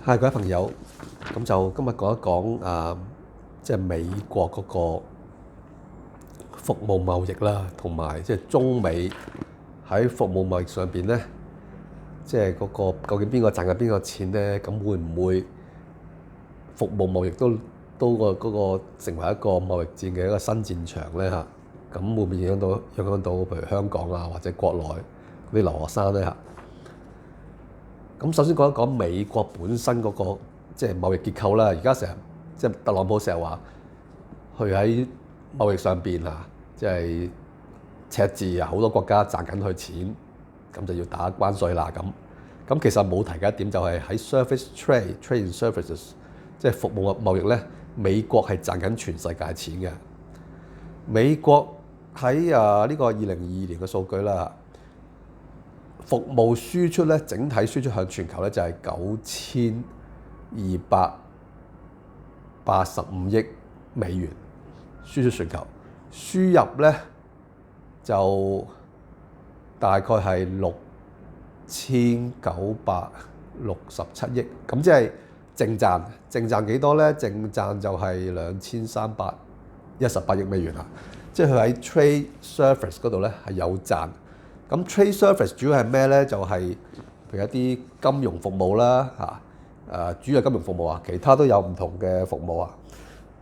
嗨，各位朋友，咁就今日講一講即係美國嗰個服務貿易啦，同埋即係中美喺服務貿易上邊咧，即係嗰個究竟邊個賺緊邊個錢咧？咁會唔會服務貿易都嗰個成為一個貿易戰嘅一個新戰場咧？嚇，咁會唔會影響到譬如香港啊，或者國內嗰啲留學生咧？嚇？咁首先講一講美國本身嗰個即係貿易結構啦。而家成日即係特朗普成日話，佢喺貿易上邊即係赤字啊，好多國家賺緊佢錢，咁就要打關稅啦。咁其實冇提嘅一點就係喺 service trade and services， 即係服務貿易咧，美國係賺緊全世界錢嘅。美國喺呢個2022年嘅數據啦。服務輸出咧，整體輸出向全球咧就係9285億美元輸出全球，輸入咧就大概係6967億，咁即係淨賺幾多咧？淨賺就係2318億美元啦，即係佢喺 trade service 嗰度咧係有賺。咁 trade service 主要係咩咧？就係譬如一啲金融服務啦，主要係金融服務啊，其他都有唔同嘅服務啊。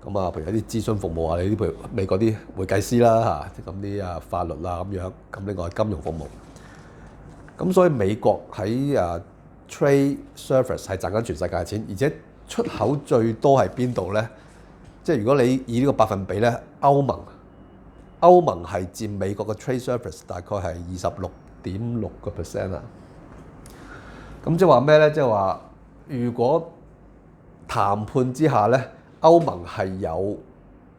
咁啊，譬如一啲諮詢服務啊，你啲譬如美國啲會計師啦，咁啲法律啦咁樣。咁呢個係金融服務。咁所以美國喺trade service 係賺緊全世界嘅錢，而且出口最多係邊度咧？即係如果你以呢個百分比咧，歐盟係佔美國嘅 trade service 大概係26.6% 啊。咁即係話咩咧？即係話如果談判之下咧，歐盟係有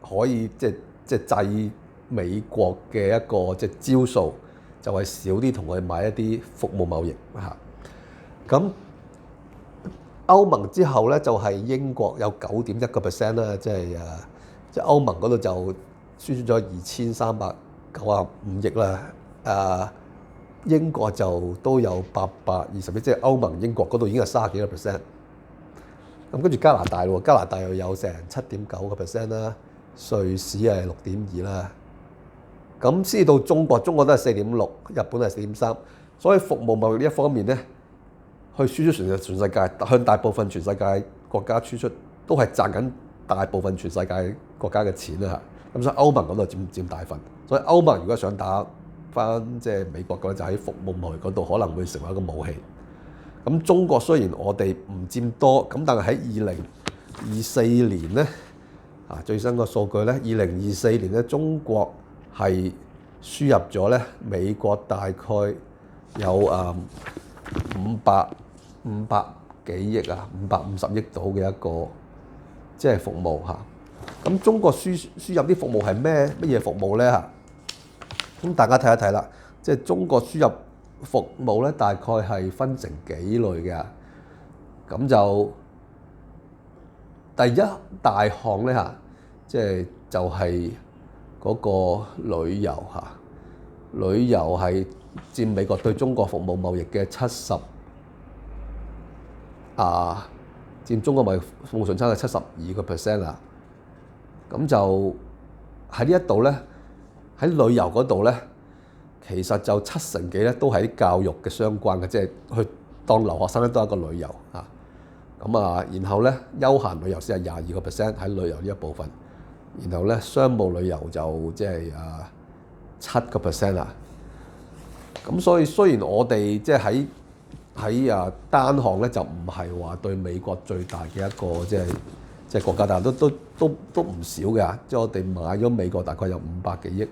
可以即係制美國嘅一個即係招數，就係少啲同佢買一啲服務貿易嚇。咁歐盟之後咧就係英國有9.1% 啦，即係歐盟嗰度就輸出咗2395億啦，英國就都有820億，即係歐盟英國嗰度已經係30幾個 percent。咁跟住加拿大喎，加拿大又有成7.9% 啦，瑞士係6.2啦，咁先至到中國都係4.6，日本係4.3，所以服務貿易呢一方面咧，去輸出全世界，向大部分全世界國家輸出，都係賺緊大部分全世界國家嘅錢啦。咁所以歐盟嗰度佔大份，所以歐盟如果想打翻即係美國嘅，就喺服務貿易嗰度可能會成為一個武器。咁中國雖然我哋唔佔多，咁但係喺2024年咧，最新個數據咧，2024年咧中國係輸入咗咧美國大概有500幾億550億到嘅一個即係服務嚇。咁中國輸入啲服務係乜嘢服務咧嚇？咁大家睇一睇啦，即係中國輸入服務咧，大概係分成幾類嘅。咁就第一大項咧嚇，就係嗰個旅遊嚇，旅遊係佔美國對中國服務貿易嘅佔中國貿易服務順差嘅72% 啦。咁就喺呢一度咧，喺旅遊嗰度咧，其實就70%幾咧都係啲教育嘅相關嘅，即係去當留學生咧都係一個旅遊啊。然後咧休閒旅遊先係22% 喺旅遊呢一部分，然後咧商務旅遊就即係7% 啦。咁所以雖然我哋即係喺單項咧就唔係話對美國最大嘅一個即係國家，但係都唔少嘅。即係我哋買咗美國大概有500幾億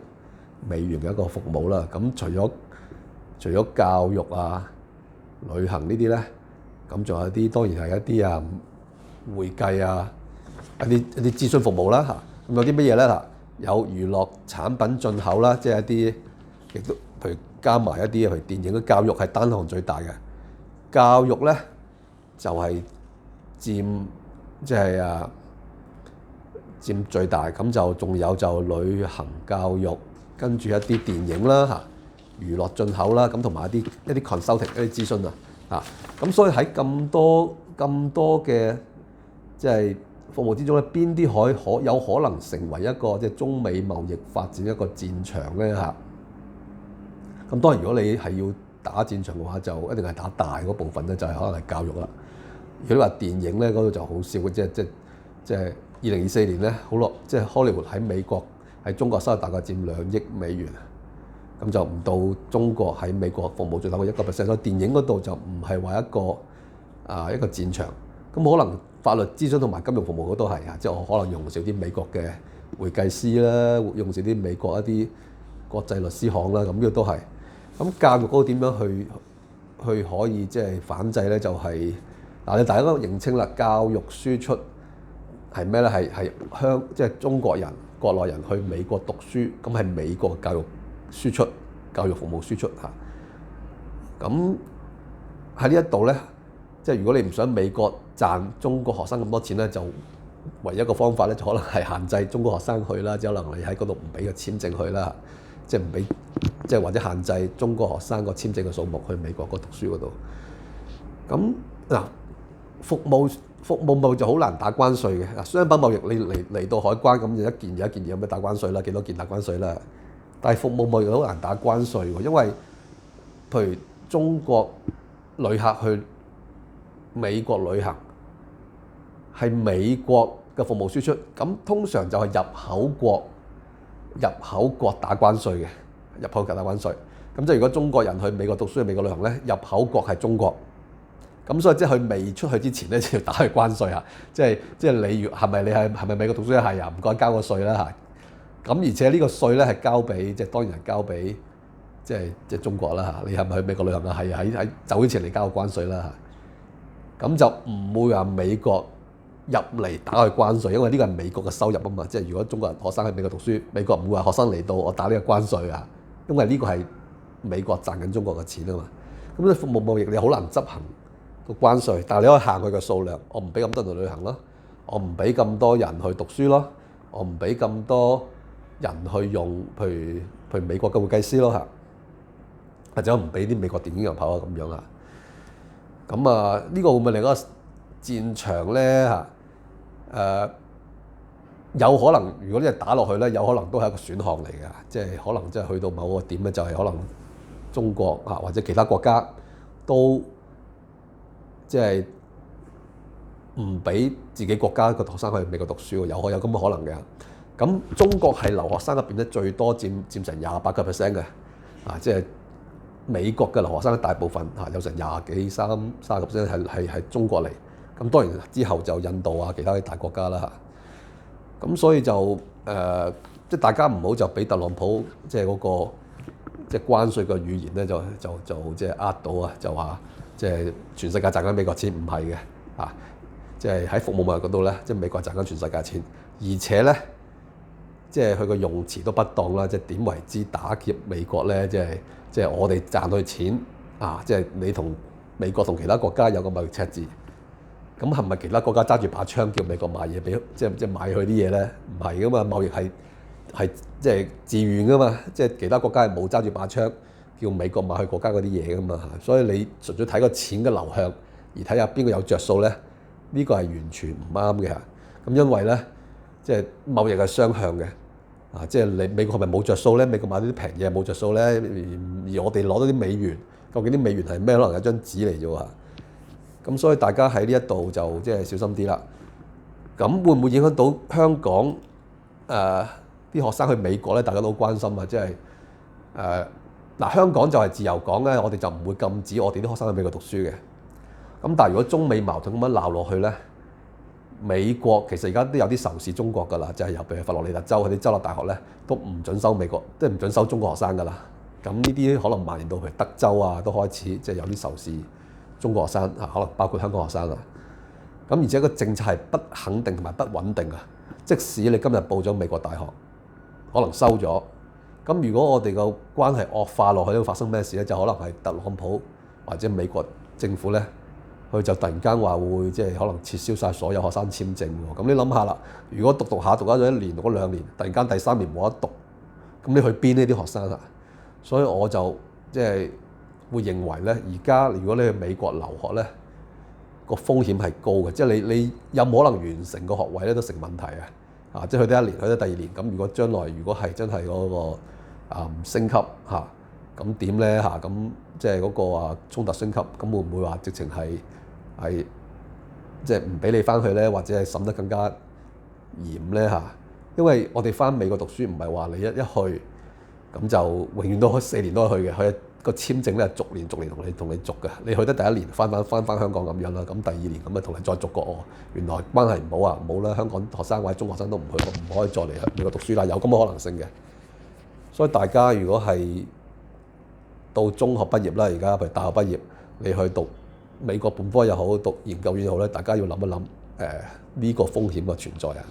美元嘅一個服務啦。咁除咗教育旅行呢啲咧，咁仲有啲當然係一啲會計一啲諮詢服務啦嚇。咁有啲乜嘢咧嚇？有娛樂產品進口啦，即係一啲亦都譬如加埋一啲譬如電影嘅教育係單項最大嘅。教育咧就係佔最大，咁就仲有就旅行教育，跟住一啲電影啦嚇，娛樂進口啦，咁同埋一啲 consulting 一啲諮詢咁所以喺咁多咁多嘅即係服務之中咧，邊啲有可能成為一個即係中美貿易發展一個戰場咧嚇？咁當然如果你係要打戰場嘅話，就一定係打大嗰部分咧，就係可能係教育啦。如果你話電影咧，嗰度就好笑嘅，即係2024年咧，好咯，即係荷里活喺美國喺中國收入大概佔2億美元，咁就唔到中國喺美國服務最大概1%，所以電影嗰度就唔係話一個戰場。咁可能法律諮詢同埋金融服務嗰都係啊，即係我可能用少啲美國嘅會計師啦，用少啲美國一啲國際律師行啦，咁呢個都係。咁教育嗰個點樣去可以即係反制咧？就係嗱，你大家都認清啦，教育輸出係咩咧？係即係中國人國內人去美國讀書，咁係美國教育輸出、教育服務輸出嚇。咁喺呢一度咧，即係如果你唔想美國賺中國學生咁多錢咧，就唯一一個方法咧，就可能係限制中國學生去啦，即係可能你喺嗰度唔俾個簽證去啦，即係唔俾，即係或者限制中國學生個簽證嘅數目去美國嗰讀書嗰度。咁嗱，服務貿易就好難打關稅嘅。嗱，商品貿易你嚟到海關咁就一件有咩打關稅啦，幾多件打關稅啦。但係服務貿易好難打關稅喎，因為譬如中國旅客去美國旅行係美國嘅服務輸出，咁通常就係入口國打關稅嘅，入口國打關稅。咁即係如果中國人去美國讀書、去美國旅行咧，入口國係中國，咁所以即係佢未出去之前咧，就要打去關稅啊！即係你係咪美國讀書係啊？唔該交個稅啦嚇。咁而且呢個稅咧係交俾當然係交俾即係中國啦嚇。你係咪去美國旅行啊？係喺走之前你交個關稅啦嚇。咁就唔會話美國入嚟打去關稅，因為呢個係美國嘅收入啊嘛。即係如果中國人學生喺美國讀書，美國唔會話學生嚟到我打呢個關稅啊，因為呢個係美國賺緊中國嘅錢啊嘛。咁你服務貿易你好難執行個關稅，但係你可以限佢嘅數量，我唔俾咁多人去旅行咯，我唔俾咁多人去讀書咯，我唔俾咁多人去用譬如美國嘅會計師咯嚇，或者唔俾啲美國電影人跑啊咁樣啊。咁啊，呢個會唔會另一個戰場咧嚇？有可能，如果你係打落去咧，有可能都係一個選項嚟嘅，即係可能即係去到某個點咧，就係可能中國啊或者其他國家都即係唔俾自己國家個學生去美國讀書喎，有咁嘅可能嘅。咁中國係留學生入邊咧最多佔成28%嘅，啊即係美國嘅留學生大部分有成20幾30%係中國嚟。咁當然之後就印度啊其他啲大國家啦嚇。咁所以就即係大家唔好就俾特朗普即係嗰個即係關稅嘅語言咧就即係呃到啊，就話即係全世界賺緊美國錢，唔係嘅啊！即係喺服務貿易嗰度咧，即係美國賺緊全世界錢，而且咧即係佢個用詞都不當啦，即係點為之打劫美國咧？即係我哋賺佢錢啊！即係你同美國同其他國家有個貿易赤字。咁係咪其他國家揸住把槍叫美國買嘢俾即係買佢啲嘢咧？唔係噶嘛，貿易係即係自願噶嘛，即係其他國家係冇揸住把槍叫美國買佢國家嗰啲嘢噶嘛。所以你純粹睇個錢嘅流向而睇下邊個有着數咧，呢個係完全唔啱嘅。咁因為咧，即係貿易係雙向嘅啊，即係你美國係咪冇着數咧？美國買啲平嘢冇着數咧，而我哋攞到啲美元，究竟啲美元係咩？可能係張紙嚟啫喎。咁所以大家喺呢一度就即係小心啲啦。咁會唔會影響到香港啲學生去美國咧？大家都好關心啊！即係嗱，香港就係自由港咧，我哋就唔會禁止我哋啲學生去美國讀書嘅。咁但係如果中美矛盾咁樣鬧落去咧，美國其實而家都有啲仇視中國㗎啦，就係由譬如佛羅里達州嗰啲州立大學咧都唔準收美國，即係唔準收中國學生㗎啦。咁呢啲可能蔓延到譬如德州啊，都開始即係有啲仇視中國學生啊，可能包括香港學生啊。咁而且個政策係不肯定同埋不穩定啊。即使你今日報咗美國大學，可能收咗。咁如果我哋個關係惡化落去，會發生咩事咧？就可能係特朗普或者美國政府咧，佢就突然間話會即係可能撤銷晒所有學生簽證喎。咁你諗下啦，如果讀下咗1年，讀咗2年，突然間第3年冇得讀，咁你去邊呢啲學生啊？所以我就即係會認為咧，而家如果你去美國留學咧，個風險係高嘅，即係你有冇可能完成個學位咧都成問題啊！即係去得一年，去得第二年，咁如果將來如果係真係嗰個升級嚇，咁點咧嚇？咁即係嗰個衝突升級，咁會唔會話直情係即係唔俾你翻去咧，或者係審得更加嚴咧嚇？因為我哋翻美國讀書唔係話你一去咁就永遠都4年都去嘅，佢個簽證咧逐年同你續嘅。你去得第一年翻香港咁樣啦，咁第二年咁啊同你再續過。原來關係唔好啊，唔好啦，香港學生或者中學生都唔去，我唔可以再嚟美國讀書啦，有咁嘅可能性嘅。所以大家如果係到中學畢業啦，而家譬如大學畢業，你去讀美國本科又好，讀研究院又好咧，大家要諗一諗呢個風險嘅存在啊。